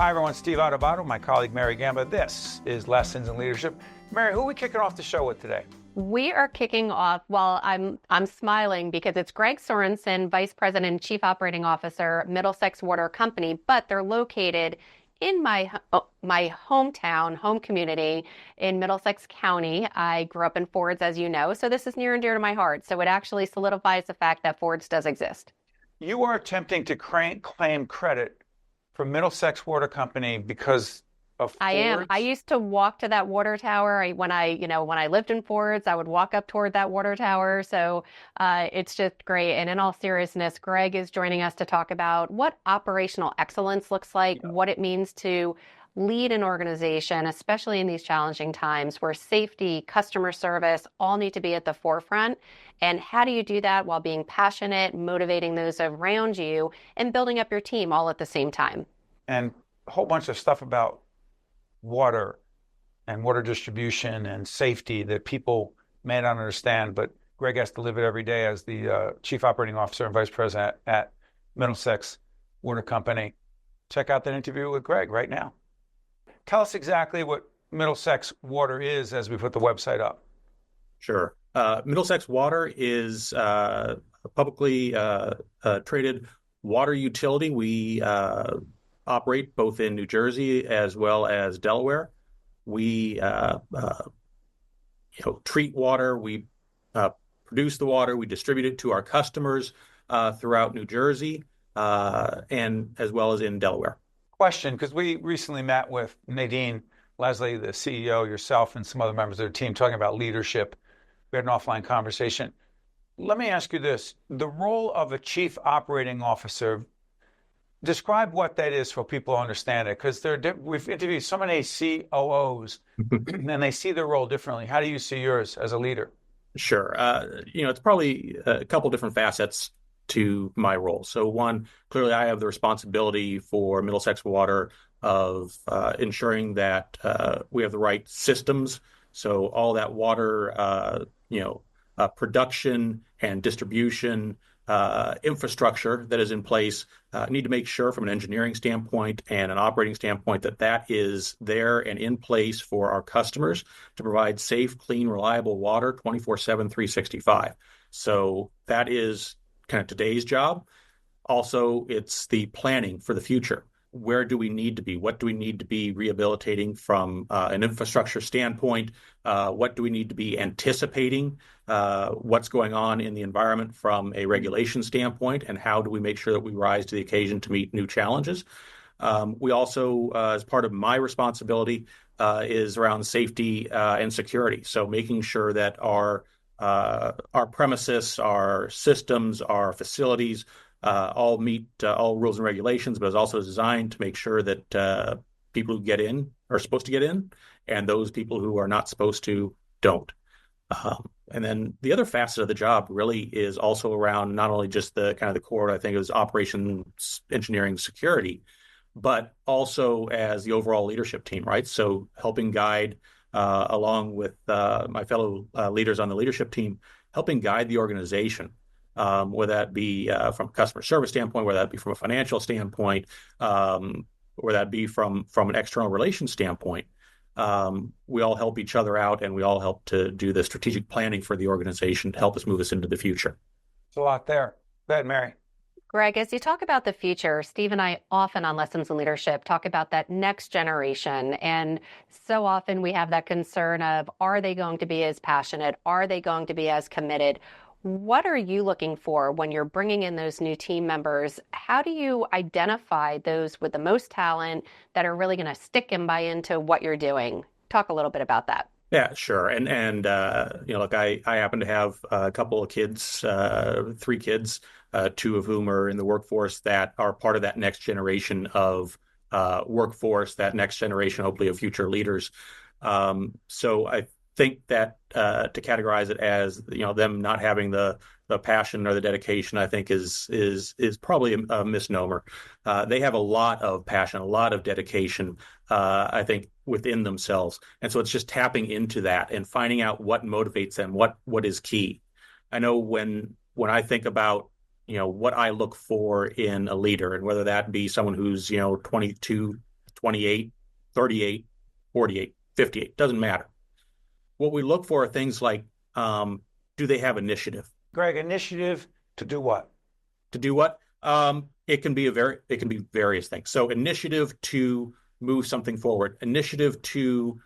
Hi everyone, Steve Adubato, my colleague Mary Gamba. This is Lessons in Leadership. Mary, who are we kicking off the show with today? We are kicking off, well, I'm smiling because it's Greg Sorensen, Vice President and Chief Operating Officer, Middlesex Water Company, but they're located in my hometown, home community in Middlesex County. I grew up in Fords, as you know, so this is near and dear to my heart. So it actually solidifies the fact that Fords does exist. You are attempting to claim credit for Middlesex Water Company because of Fords? I am. I used to walk to that water tower. When I lived in Fords, I would walk up toward that water tower. So it's just great. And in all seriousness, Greg is joining us to talk about what operational excellence looks like, what it means to lead an organization, especially in these challenging times where safety, customer service all need to be at the forefront. And how do you do that while being passionate, motivating those around you, and building up your team all at the same time? And a whole bunch of stuff about water and water distribution and safety that people may not understand, but Greg has to live it every day as the Chief Operating Officer and Vice President at Middlesex Water Company. Check out that interview with Greg right now. Tell us exactly what Middlesex Water is as we put the website up. Sure. Middlesex Water is a publicly traded water utility. We operate both in New Jersey as well as Delaware. We treat water. We produce the water. We distribute it to our customers throughout New Jersey and as well as in Delaware. Question, because we recently met with Nadine Leslie, the CEO, yourself, and some other members of their team talking about leadership. We had an offline conversation. Let me ask you this. The role of a chief operating officer, describe what that is for people to understand it, because we've interviewed so many COOs and they see their role differently. How do you see yours as a leader? Sure. It's probably a couple different facets to my role. So one, clearly I have the responsibility for Middlesex Water of ensuring that we have the right systems. So all that water, production and distribution infrastructure that is in place, need to make sure from an engineering standpoint and an operating standpoint that is there and in place for our customers to provide safe, clean, reliable water 24/7, 365. So that is kind of today's job. Also, it's the planning for the future. Where do we need to be? What do we need to be rehabilitating from an infrastructure standpoint? What do we need to be anticipating? What's going on in the environment from a regulation standpoint? And how do we make sure that we rise to the occasion to meet new challenges? We also, as part of my responsibility, is around safety and security. So making sure that our premises, our systems, our facilities all meet all rules and regulations, but is also designed to make sure that people who get in are supposed to get in, and those people who are not supposed to don't. And then the other facet of the job really is also around not only just the kind of the core, I think it was operations, engineering, security, but also as the overall leadership team, right? So helping guide along with my fellow leaders on the leadership team, helping guide the organization, whether that be from a customer service standpoint, whether that be from a financial standpoint, whether that be from an external relations standpoint. We all help each other out, and we all help to do the strategic planning for the organization to help us move us into the future. There's a lot there. Go ahead, Mary. Greg, as you talk about the future, Steve and I often on Lessons in Leadership talk about that next generation. And so often we have that concern of, are they going to be as passionate? Are they going to be as committed? What are you looking for when you're bringing in those new team members? How do you identify those with the most talent that are really going to stick and buy into what you're doing? Talk a little bit about that. Yeah, sure. And look, I happen to have a couple of kids, 3 kids, 2 of whom are in the workforce that are part of that next generation of workforce, that next generation, hopefully, of future leaders. So I think that to categorize it as them not having the passion or the dedication, I think is probably a misnomer. They have a lot of passion, a lot of dedication, I think, within themselves, and so it's just tapping into that and finding out what motivates them, what is key. I know when I think about what I look for in a leader, and whether that be someone who's 22, 28, 38, 48, 58, doesn't matter. What we look for are things like, do they have initiative? Greg, initiative to do what? To do what? It can be various things. So initiative to move something forward, initiative to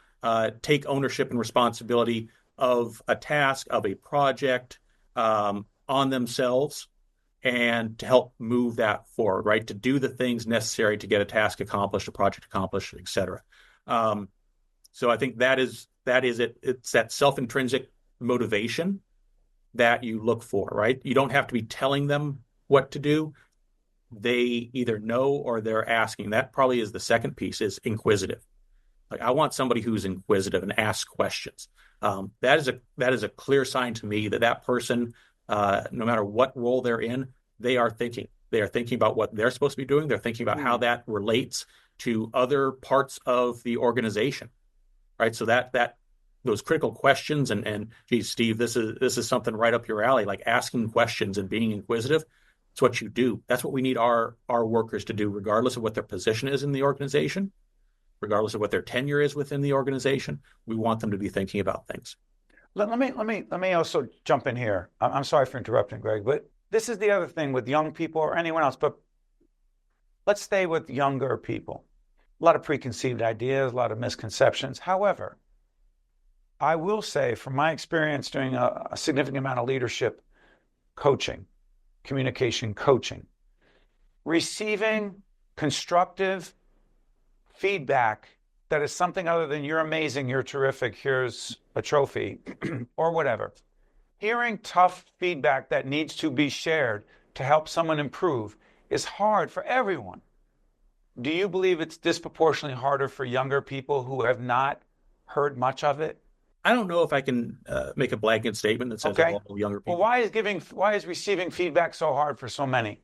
take ownership and responsibility of a task, of a project on themselves, and to help move that forward, right? To do the things necessary to get a task accomplished, a project accomplished, et cetera. So I think that is it. It's that self-intrinsic motivation that you look for, right? You don't have to be telling them what to do. They either know or they're asking. That probably is the second piece, is inquisitive. Like, I want somebody who's inquisitive and asks questions. That is a clear sign to me that that person, no matter what role they're in, they are thinking. They are thinking about what they're supposed to be doing. They're thinking about how that relates to other parts of the organization, right? So that those critical questions and geez, Steve, this is something right up your alley. Like, asking questions and being inquisitive. It's what you do. That's what we need our workers to do, regardless of what their position is in the organization, regardless of what their tenure is within the organization. We want them to be thinking about things. Let me also jump in here. I'm sorry for interrupting, Greg, but this is the other thing with young people or anyone else, but let's stay with younger people. A lot of preconceived ideas, a lot of misconceptions. However, I will say, from my experience doing a significant amount of leadership coaching, communication coaching, receiving constructive feedback that is something other than "you're amazing, you're terrific, here's a trophy," or whatever. Hearing tough feedback that needs to be shared to help someone improve is hard for everyone. Do you believe it's disproportionately harder for younger people who have not heard much of it? I don't know if I can make a blanket statement that says all younger people. Well, why is receiving feedback so hard for so many?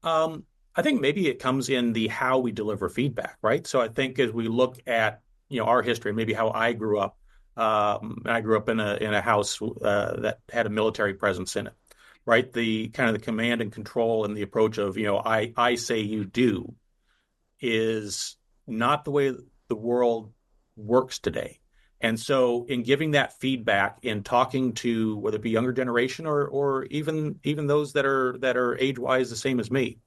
I think maybe it comes in the how we deliver feedback, right? So I think as we look at our history, maybe how I grew up. I grew up in a house that had a military presence in it, right? The kind of the command and control and the approach of I say you do is not the way the world works today. And so in giving that feedback, in talking to whether it be younger generation or even those that are age-wise the same as me,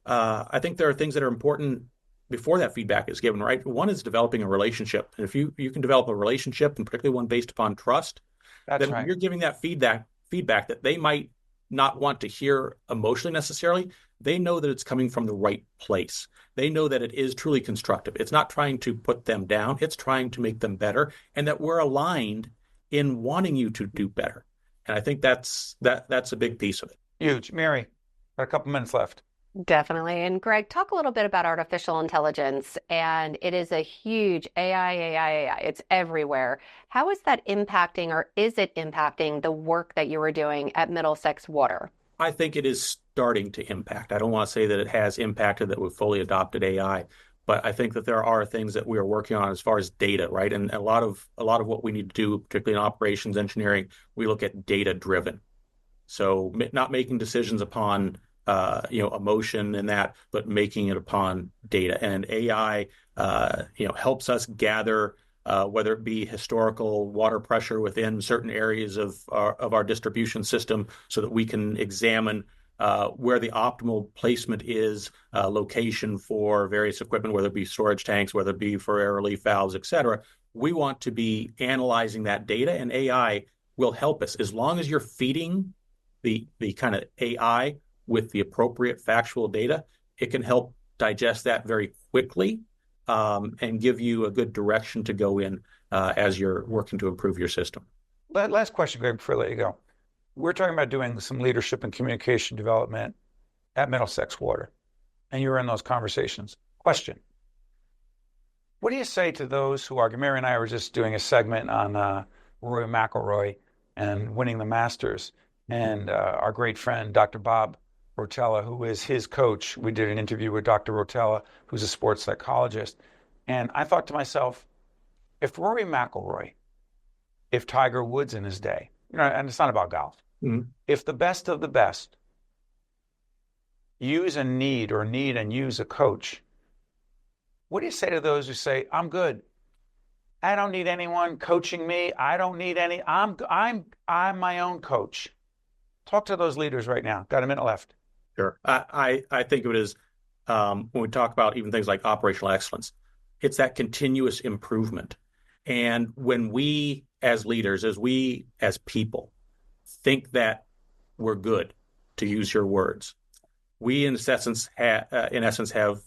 I think there are things that are important before that feedback is given, right? One is developing a relationship. And if you can develop a relationship, and particularly one based upon trust, then when you're giving that feedback that they might not want to hear emotionally necessarily, they know that it's coming from the right place. They know that it is truly constructive. It's not trying to put them down. It's trying to make them better, and that we're aligned in wanting you to do better. And I think that's a big piece of it. Huge. Mary, got a couple minutes left. Definitely. And Greg, talk a little bit about artificial intelligence. And it is a huge AI. It's everywhere. How is that impacting, or is it impacting, the work that you were doing at Middlesex Water? I think it is starting to impact. I don't want to say that it has impacted, that we've fully adopted AI, but I think that there are things that we are working on as far as data, right? And a lot of what we need to do, particularly in operations engineering, we look at data driven. So not making decisions upon emotion and that, but making it upon data. And AI, helps us gather, whether it be historical water pressure within certain areas of our distribution system, so that we can examine where the optimal placement is, location for various equipment, whether it be storage tanks, whether it be for air relief valves, et cetera. We want to be analyzing that data, and AI will help us. As long as you're feeding the kind of AI with the appropriate factual data, it can help digest that very quickly and give you a good direction to go in as you're working to improve your system. Last question, Greg, before I let you go. We're talking about doing some leadership and communication development at Middlesex Water, and you were in those conversations. Question: what do you say to those who argue? Mary and I were just doing a segment on Rory McIlroy and winning the Masters, and our great friend, Dr. Bob Rotella, who is his coach. We did an interview with Dr. Rotella, who's a sports psychologist. And I thought to myself, if Rory McIlroy, if Tiger Woods in his day, and it's not about golf, if the best of the best need and use a coach, What do you say to those who say, I'm good? I don't need anyone coaching me. I don't need any. I'm my own coach. Talk to those leaders right now. Got a minute left. Sure. I think of it as when we talk about even things like operational excellence, it's that continuous improvement. And when we as leaders, as people, think that we're good, to use your words, we in essence have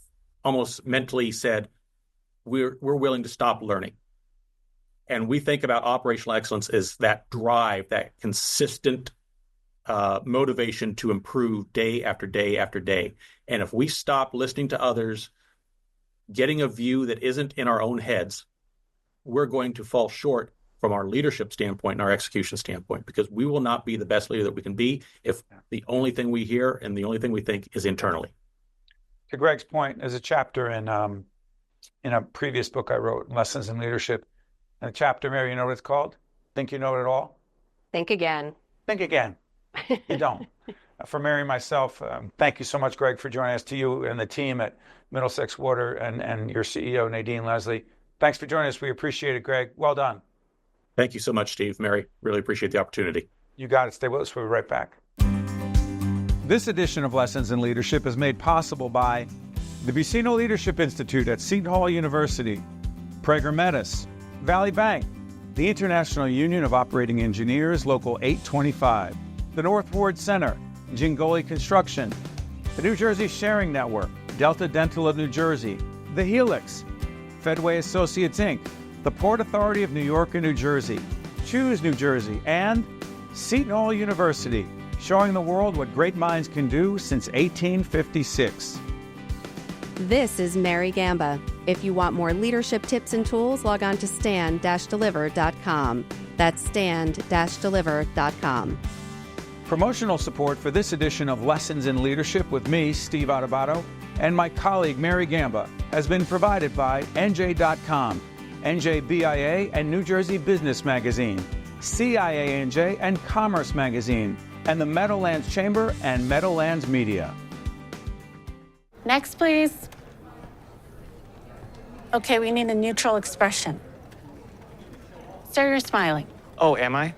almost mentally said we're willing to stop learning. And we think about operational excellence as that drive, that consistent motivation to improve day after day after day. And if we stop listening to others, getting a view that isn't in our own heads, we're going to fall short from our leadership standpoint and our execution standpoint, because we will not be the best leader that we can be if the only thing we hear and the only thing we think is internally. To Greg's point, there's a chapter in a previous book I wrote, Lessons in Leadership. And the chapter, Mary, you know what it's called? Think you know it all? Think again. Think again. You don't. For Mary and myself, thank you so much, Greg, for joining us, to you and the team at Middlesex Water and your CEO, Nadine Leslie. Thanks for joining us. We appreciate it, Greg. Well done. Thank you so much, Steve. Mary, really appreciate the opportunity. You got it. Stay with us. We'll be right back. This edition of Lessons in Leadership is made possible by the Vicino Leadership Institute at Seton Hall University, Prager Metis, Valley Bank, the International Union of Operating Engineers, Local 825, the North Ward Center, Gingoli Construction, the New Jersey Sharing Network, Delta Dental of New Jersey, the Helix, Fedway Associates Inc., the Port Authority of New York and New Jersey, Choose New Jersey, and Seton Hall University, showing the world what great minds can do since 1856. This is Mary Gamba. If you want more leadership tips and tools, log on to stand-deliver.com. That's stand-deliver.com. Promotional support for this edition of Lessons in Leadership with me, Steve Adubato, and my colleague Mary Gamba has been provided by NJ.com, NJBIA and New Jersey Business Magazine, CIANJ and Commerce Magazine, and the Meadowlands Chamber and Meadowlands Media. Next, please. Okay, we need a neutral expression. Sir, you're smiling. Oh, am I?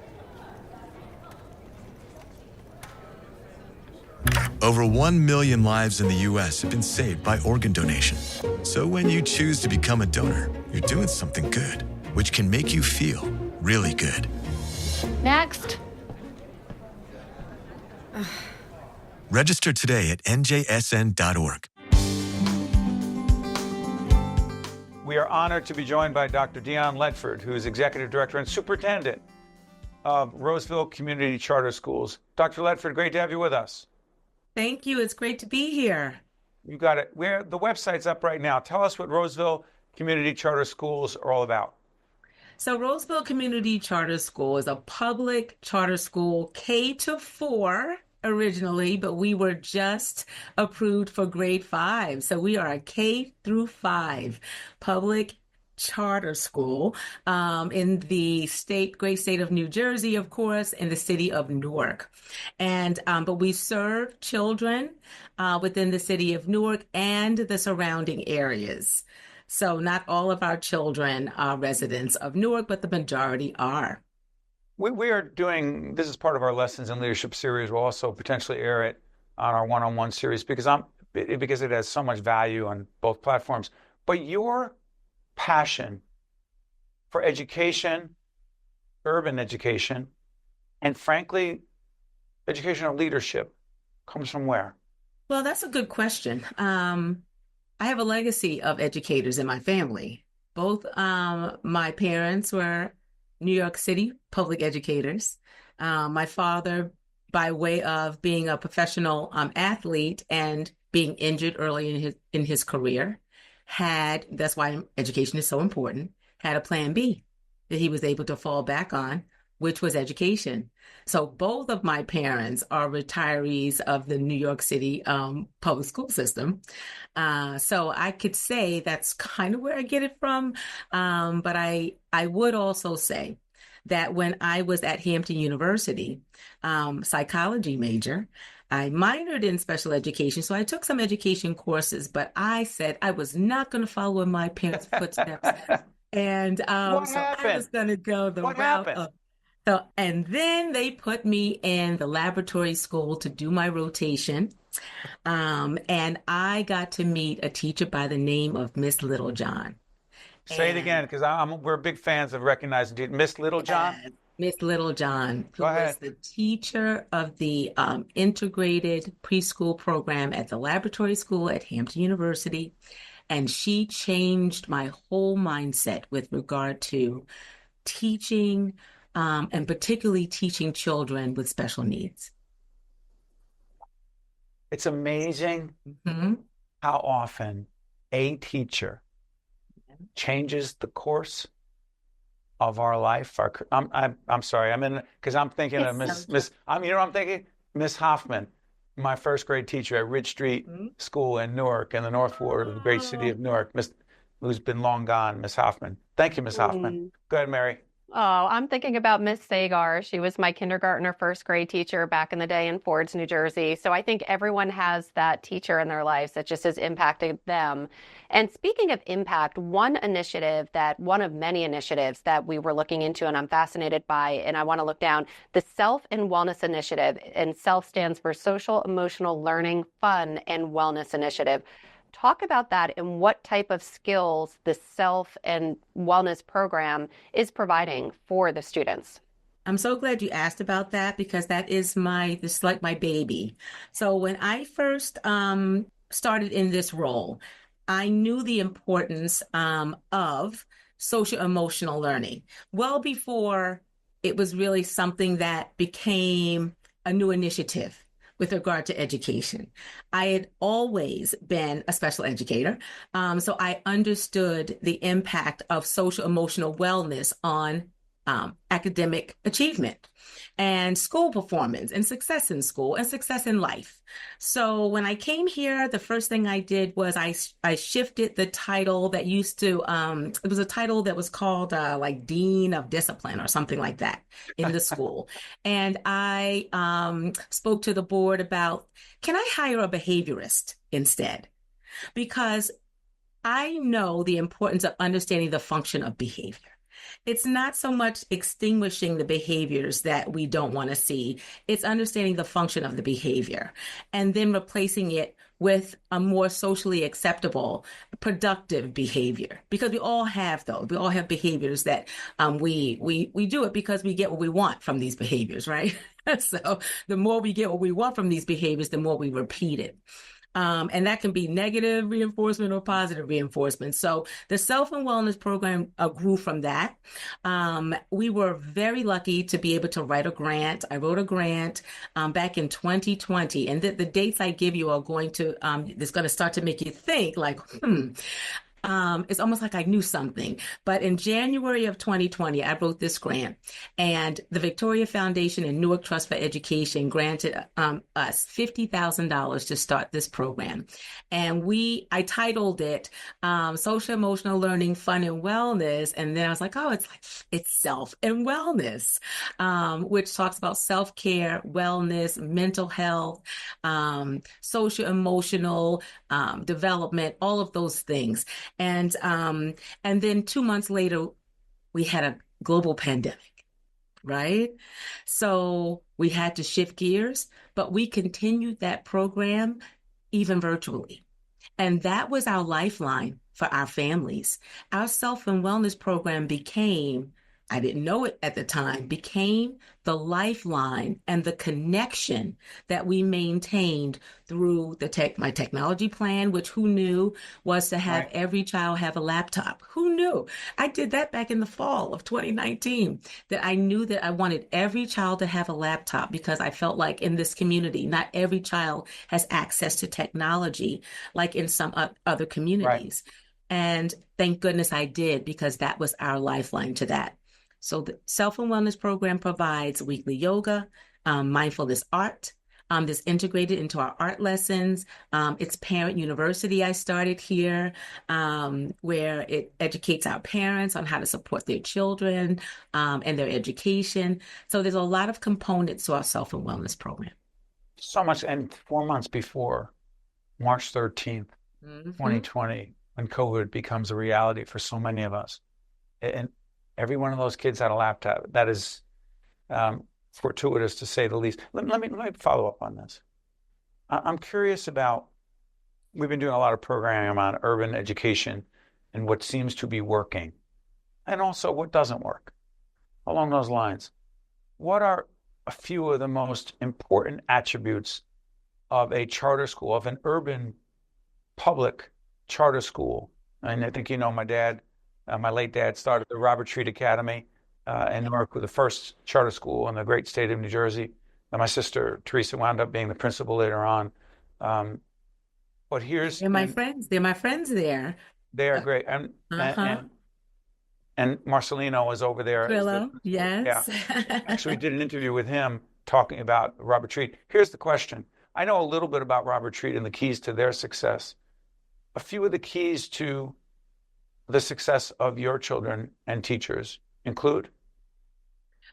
Over 1 million lives in the U.S. have been saved by organ donation. So when you choose to become a donor, you're doing something good, which can make you feel really good. Next. Register today at njsn.org. We are honored to be joined by Dr. Dionne Ledford, who is Executive Director and Superintendent of Roseville Community Charter Schools. Dr. Ledford, great to have you with us. Thank you. It's great to be here. You got it. The website's up right now. Tell us what Roseville Community Charter Schools are all about. So Roseville Community Charter School is a public charter school, K-4 originally, but we were just approved for grade 5. So we are a K-5 public charter school in the great state of New Jersey, of course, and the city of Newark. And but we serve children within the city of Newark and the surrounding areas. So not all of our children are residents of Newark, but the majority are. We are doing, this is part of our Lessons in Leadership series. We'll also potentially air it on our one-on-one series because it has so much value on both platforms. But your passion for education, urban education, and frankly, educational leadership comes from where? Well, that's a good question. I have a legacy of educators in my family. Both my parents were New York City public educators. My father, by way of being a professional athlete and being injured early in his career, that's why education is so important, had a plan B that he was able to fall back on, which was education. So both of my parents are retirees of the New York City public school system. So I could say that's kind of where I get it from. But I would also say that when I was at Hampton University, psychology major, I minored in special education, so I took some education courses, but I said I was not going to follow in my parents' footsteps. And What so I was happened? going to go the What route happened? of so, and then they put me in the laboratory school to do my rotation. And I got to meet a teacher by the name of Miss Littlejohn. Say it again, And because we're big fans of recognizing Miss Littlejohn. Miss Littlejohn, Go who ahead. was the teacher of the integrated preschool program at the laboratory school at Hampton University. And she changed my whole mindset with regard to teaching, and particularly teaching children with special needs. It's amazing Hmm. how often a teacher changes the course of our life. I'm sorry. Because I'm thinking of Yes. Miss. You know what I'm thinking? Miss Hoffman, my first grade teacher at Ridge Street Mhm. School in Newark, in the North Ward of the great city of Newark. Who's been long gone, Miss Hoffman. Thank you, Miss Hoffman. Go ahead, Mary. Oh, I'm thinking about Miss Sagar. She was my kindergartner, first grade teacher back in the day in Fords, New Jersey. So I think everyone has that teacher in their lives that just has impacted them. And speaking of impact, one of many initiatives that we were looking into and I'm fascinated by, and I want to look down, the Self and Wellness Initiative. And SELF stands for Social Emotional Learning, Fun, and Wellness Initiative. Talk about that and what type of skills the Self and Wellness program is providing for the students. I'm so glad you asked about that because this is like my baby. So when I first started in this role, I knew the importance of social emotional learning well before it was really something that became a new initiative with regard to education. I had always been a special educator, so I understood the impact of social emotional wellness on academic achievement and school performance and success in school and success in life. So when I came here, the first thing I did was I shifted the title that used to, it was a title that was called like Dean of Discipline or something like that in the school. And I spoke to the board about, can I hire a behaviorist instead? Because I know the importance of understanding the function of behavior. It's not so much extinguishing the behaviors that we don't want to see. It's understanding the function of the behavior and then replacing it with a more socially acceptable, productive behavior. Because we all have those. We all have behaviors that we do it because we get what we want from these behaviors, right? So the more we get what we want from these behaviors, the more we repeat it. And that can be negative reinforcement or positive reinforcement. So the Self and Wellness program grew from that. We were very lucky to be able to write a grant. I wrote a grant back in 2020. And the dates I give you are it's going to start to make you think like, it's almost like I knew something. But in January of 2020, I wrote this grant, and the Victoria Foundation and Newark Trust for Education granted us $50,000 to start this program. And I titled it Social Emotional Learning, Fun, and Wellness. And then I was like, it's self and wellness, which talks about self-care, wellness, mental health, social emotional development, all of those things. And then 2 months later, we had a global pandemic, right? So we had to shift gears, but we continued that program even virtually. And that was our lifeline for our families. Our Self and Wellness program I didn't know it at the time, became the lifeline and the connection that we maintained through my technology plan, which who knew was to have every child have a laptop. Who knew? I did that back in the fall of 2019, that I knew that I wanted every child to have a laptop because I felt like in this community, not every child has access to technology like in some other communities. Right. And thank goodness I did, because that was our lifeline to that. So the Self and Wellness program provides weekly yoga, mindfulness art, that's integrated into our art lessons. It's Parent University I started here, where it educates our parents on how to support their children and their education. So there's a lot of components to our Self and Wellness program. so much, and 4 months before March 13th, 2020, when COVID becomes a reality for so many of us, and every one of those kids had a laptop. That is fortuitous to say the least. Let me follow up on this. I'm curious about, we've been doing a lot of programming on urban education and what seems to be working, and also what doesn't work. Along those lines, what are a few of the most important attributes of a charter school, of an urban public charter school? And I think my dad, my late dad, started the Robert Treat Academy in Newark, with the first charter school in the great state of New Jersey. And my sister Teresa wound up being the principal later on. But They're my friends. They're my friends there. They are great, and Marcelino was over there. Trillo, yes. Yeah. Actually, we did an interview with him talking about Robert Treat. Here's the question. I know a little bit about Robert Treat and the keys to their success. A few of the keys to the success of your children and teachers include?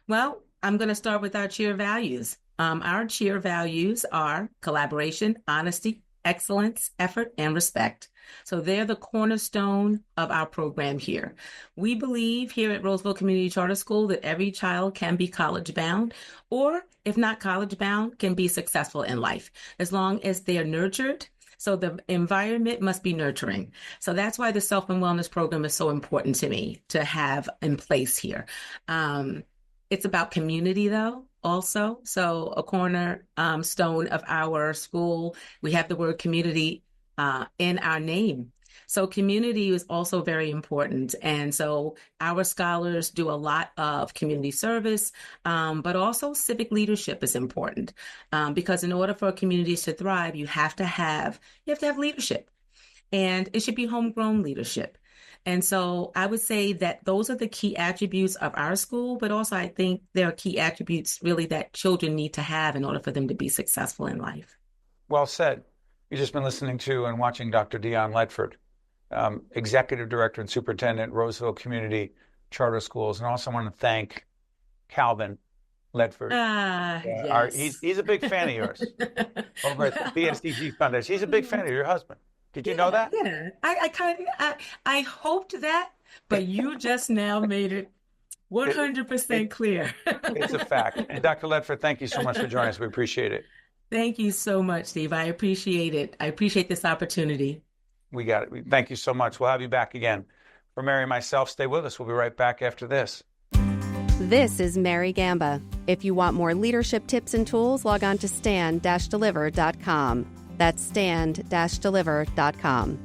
Well, I'm going to start with our cheer values. Our cheer values are collaboration, honesty, excellence, effort, and respect. So they're the cornerstone of our program here. We believe here at Roseville Community Charter School that every child can be college bound, or if not college bound, can be successful in life, as long as they are nurtured. So the environment must be nurturing. So that's why the Self and Wellness program is so important to me to have in place here. It's about community, though, also. So a cornerstone of our school, we have the word community in our name. So community is also very important. And so our scholars do a lot of community service, but also civic leadership is important because in order for communities to thrive, you have to have leadership, and it should be homegrown leadership. And so I would say that those are the key attributes of our school, but also I think there are key attributes really that children need to have in order for them to be successful in life. Well said. You've just been listening to and watching Dr. Dionne Ledford, Executive Director and Superintendent, Roseville Community Charter Schools. And also want to thank Calvin Ledford. Yes. He's a big fan of yours over at the BSDG Foundation. He's a big fan of your husband. Did you know that? Yeah, I hoped that, but you just now made it 100% clear. It's a fact. And Dr. Ledford, thank you so much for joining us. We appreciate it. Thank you so much, Steve. I appreciate it. I appreciate this opportunity. We got it. Thank you so much. We'll have you back again. For Mary and myself, stay with us. We'll be right back after this. This is Mary Gamba. If you want more leadership tips and tools, log on to stand-deliver.com. That's stand-deliver.com.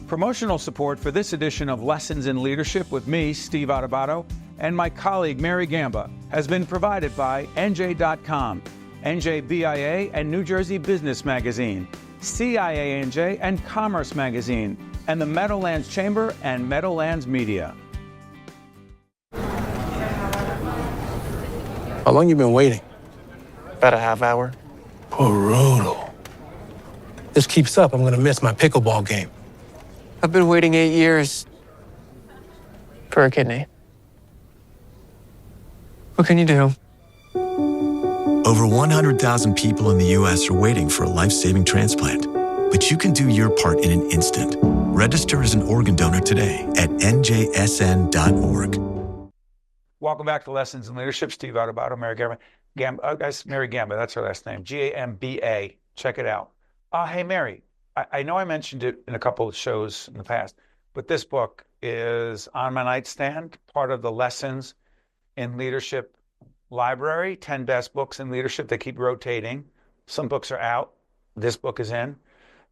Promotional support for this edition of Lessons in Leadership with me, Steve Adubato, and my colleague Mary Gamba has been provided by NJ.com, NJBIA and New Jersey Business Magazine, CIANJ and Commerce Magazine, and the Meadowlands Chamber and Meadowlands Media. How long you been waiting? About a half hour. Brutal. This keeps up, I'm gonna miss my pickleball game. I've been waiting 8 years for a kidney. What can you do? Over 100,000 people in the U.S. are waiting for a life-saving transplant. But you can do your part in an instant. Register as an organ donor today at njsn.org. Welcome back to Lessons in Leadership. Steve Adubato, Mary Gamba. Mary Gamba, that's her last name. Gamba. Check it out. Hey, Mary, I know I mentioned it in a couple of shows in the past, but this book is on my nightstand, part of the Lessons in Leadership library, 10 best books in leadership. They keep rotating. Some books are out. This book is in.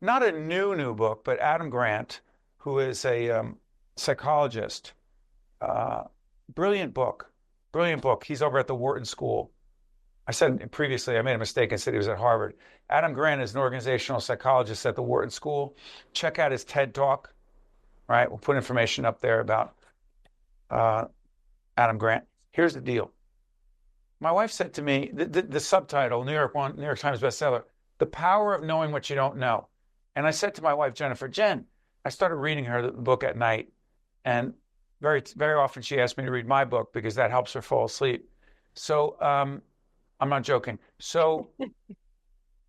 Not a new book, but Adam Grant, who is a psychologist. Brilliant book. He's over at the Wharton School. I said previously, I made a mistake and said he was at Harvard. Adam Grant is an organizational psychologist at the Wharton School. Check out his TED Talk. All right, we'll put information up there about Adam Grant. Here's the deal. My wife said to me, the subtitle, New York Times bestseller, The Power of Knowing What You Don't Know. And I said to my wife, Jennifer, Jen, I started reading her the book at night. And very, very often she asked me to read my book because that helps her fall asleep. So I'm not joking. So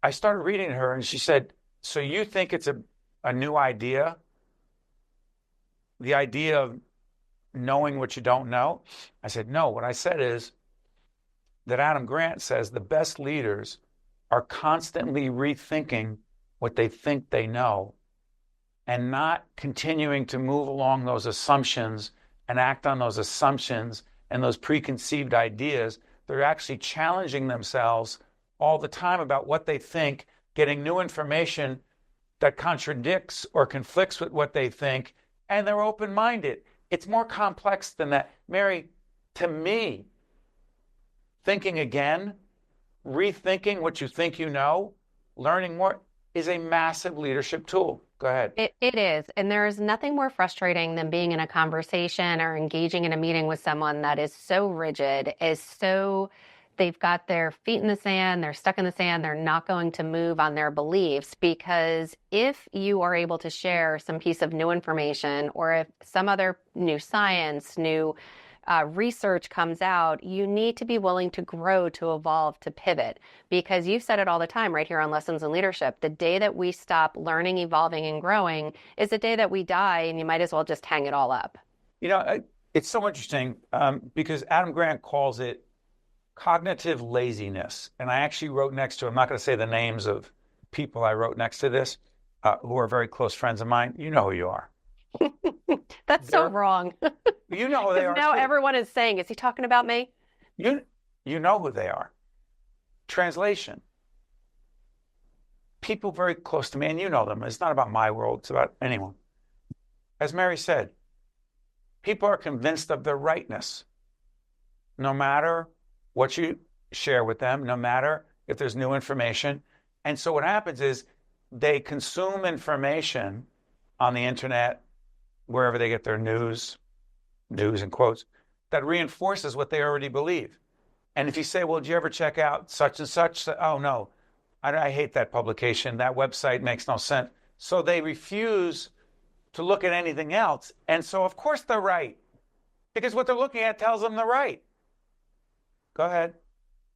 I started reading to her and she said, so you think it's a new idea? The idea of knowing what you don't know? I said, no, what I said is that Adam Grant says the best leaders are constantly rethinking what they think they know and not continuing to move along those assumptions and act on those assumptions and those preconceived ideas. They're actually challenging themselves all the time about what they think, getting new information that contradicts or conflicts with what they think, and they're open-minded. It's more complex than that. Mary, to me, thinking again, rethinking what you think you know, learning more is a massive leadership tool. Go ahead. It is. And there is nothing more frustrating than being in a conversation or engaging in a meeting with someone that is so rigid, they've got their feet in the sand, they're stuck in the sand, they're not going to move on their beliefs. Because if you are able to share some piece of new information, or if some other new science, new research comes out, you need to be willing to grow, to evolve, to pivot. Because you've said it all the time right here on Lessons in Leadership. The day that we stop learning, evolving, and growing is the day that we die, and you might as well just hang it all up. You know, it's so interesting because Adam Grant calls it cognitive laziness. And I actually wrote next to, I'm not going to say the names of people I wrote next to this, who are very close friends of mine. You know who you are. That's so wrong. You know who they are. Now too. everyone is saying, is he talking about me? You know who they are. Translation. People very close to me, and you know them. It's not about my world. It's about anyone. As Mary said, people are convinced of their rightness, no matter what you share with them, no matter if there's new information. And so what happens is they consume information on the internet, wherever they get their news in quotes, that reinforces what they already believe. And if you say, well, did you ever check out such and such? Oh, no, I hate that publication. That website makes no sense. So they refuse to look at anything else. And so, of course, they're right, because what they're looking at tells them they're right. Go ahead.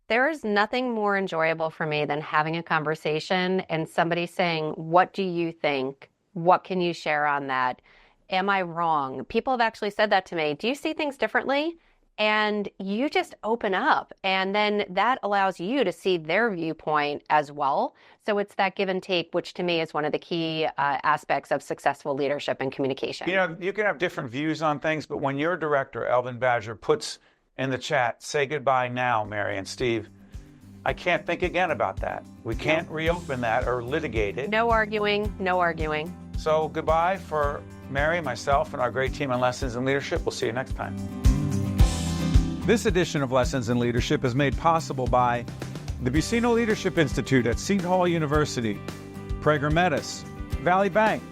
There is nothing more enjoyable for me than having a conversation and somebody saying, what do you think? What can you share on that? Am I wrong? People have actually said that to me. Do you see things differently? And you just open up, and then that allows you to see their viewpoint as well. So it's that give and take, which to me is one of the key aspects of successful leadership and communication. You know, you can have different views on things, but when your director, Elvin Badger, puts in the chat, say goodbye now, Mary and Steve, I can't think again about that. We can't reopen that or litigate it. No arguing, no arguing. So goodbye for Mary, myself, and our great team on Lessons in Leadership. We'll see you next time. This edition of Lessons in Leadership is made possible by the Buccino Leadership Institute at Seton Hall University, Prager Metis, Valley Bank,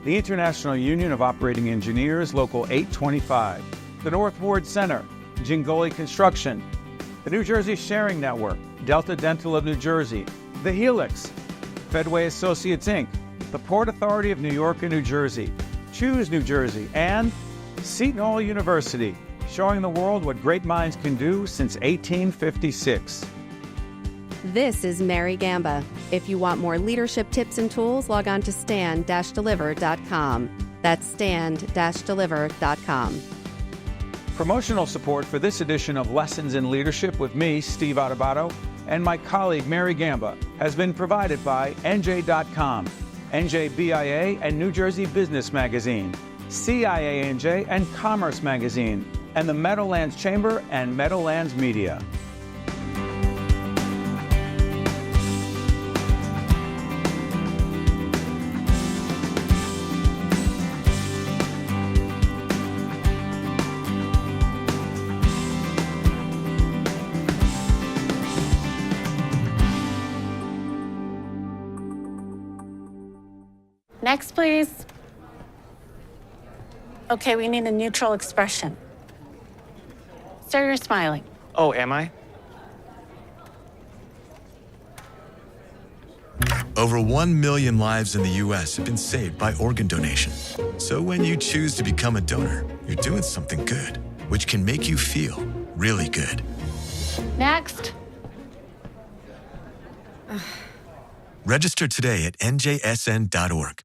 the International Union of Operating Engineers, Local 825, the North Ward Center, Jingoli Construction, the New Jersey Sharing Network, Delta Dental of New Jersey, the Helix, Fedway Associates Inc., the Port Authority of New York and New Jersey, Choose New Jersey, and Seton Hall University, showing the world what great minds can do since 1856. This is Mary Gamba. If you want more leadership tips and tools, log on to stand-deliver.com. That's stand-deliver.com. Promotional support for this edition of Lessons in Leadership with me, Steve Adubato, and my colleague Mary Gamba has been provided by NJ.com, NJBIA and New Jersey Business Magazine, CIANJ and Commerce Magazine, and the Meadowlands Chamber and Meadowlands Media. Next, please. Okay, we need a neutral expression. Sir, you're smiling. Oh, am I? Over 1 million lives in the U.S. have been saved by organ donation. So when you choose to become a donor, you're doing something good, which can make you feel really good. Next. Register today at njsn.org.